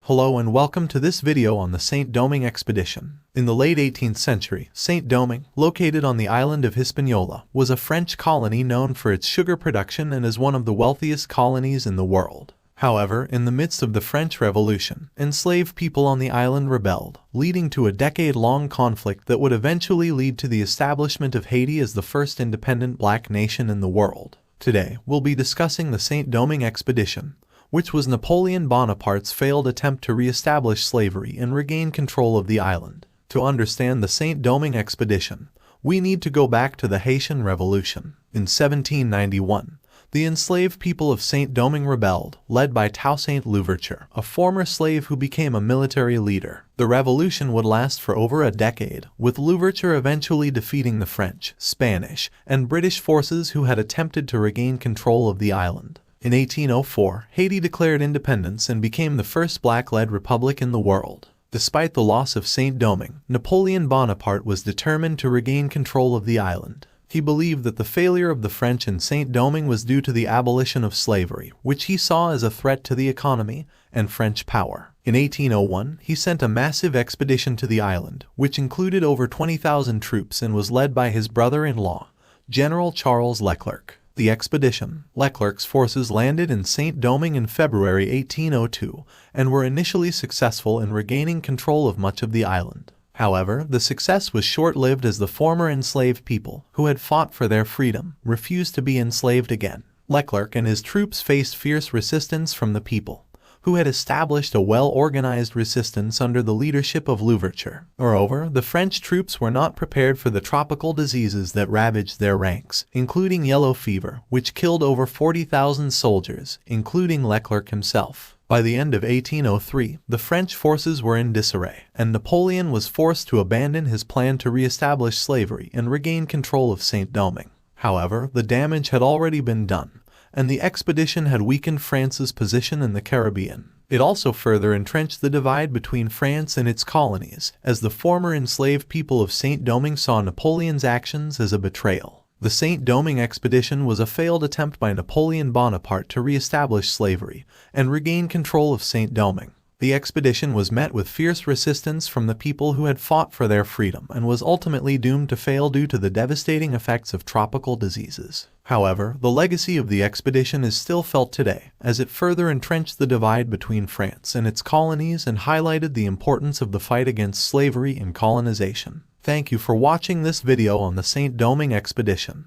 Hello and welcome to this video on the Saint-Domingue expedition. In the late 18th century, Saint-Domingue, located on the island of Hispaniola, was a French colony known for its sugar production and is one of the wealthiest colonies in the world. However, in the midst of the French Revolution, enslaved people on the island rebelled, leading to a decade-long conflict that would eventually lead to the establishment of Haiti as the first independent black nation in the world. Today, we'll be discussing the Saint-Domingue expedition, which was Napoleon Bonaparte's failed attempt to re-establish slavery and regain control of the island. To understand the Saint-Domingue expedition, we need to go back to the Haitian Revolution. In 1791, the enslaved people of Saint-Domingue rebelled, led by Toussaint Louverture, a former slave who became a military leader. The revolution would last for over a decade, with Louverture eventually defeating the French, Spanish, and British forces who had attempted to regain control of the island. In 1804, Haiti declared independence and became the first black-led republic in the world. Despite the loss of Saint-Domingue, Napoleon Bonaparte was determined to regain control of the island. He believed that the failure of the French in Saint-Domingue was due to the abolition of slavery, which he saw as a threat to the economy and French power. In 1801, he sent a massive expedition to the island, which included over 20,000 troops and was led by his brother-in-law, General Charles Leclerc. The expedition, Leclerc's forces landed in Saint-Domingue in February 1802 and were initially successful in regaining control of much of the island. However, the success was short-lived as the former enslaved people, who had fought for their freedom, refused to be enslaved again. Leclerc and his troops faced fierce resistance from the people, who had established a well-organized resistance under the leadership of Louverture. Moreover, the French troops were not prepared for the tropical diseases that ravaged their ranks, including yellow fever, which killed over 40,000 soldiers, including Leclerc himself. By the end of 1803, the French forces were in disarray, and Napoleon was forced to abandon his plan to re-establish slavery and regain control of Saint-Domingue. However, the damage had already been done, and the expedition had weakened France's position in the Caribbean. It also further entrenched the divide between France and its colonies, as the former enslaved people of Saint-Domingue saw Napoleon's actions as a betrayal. The Saint-Domingue expedition was a failed attempt by Napoleon Bonaparte to re-establish slavery and regain control of Saint-Domingue. The expedition was met with fierce resistance from the people who had fought for their freedom and was ultimately doomed to fail due to the devastating effects of tropical diseases. However, the legacy of the expedition is still felt today, as it further entrenched the divide between France and its colonies and highlighted the importance of the fight against slavery and colonization. Thank you for watching this video on the Saint-Domingue expedition.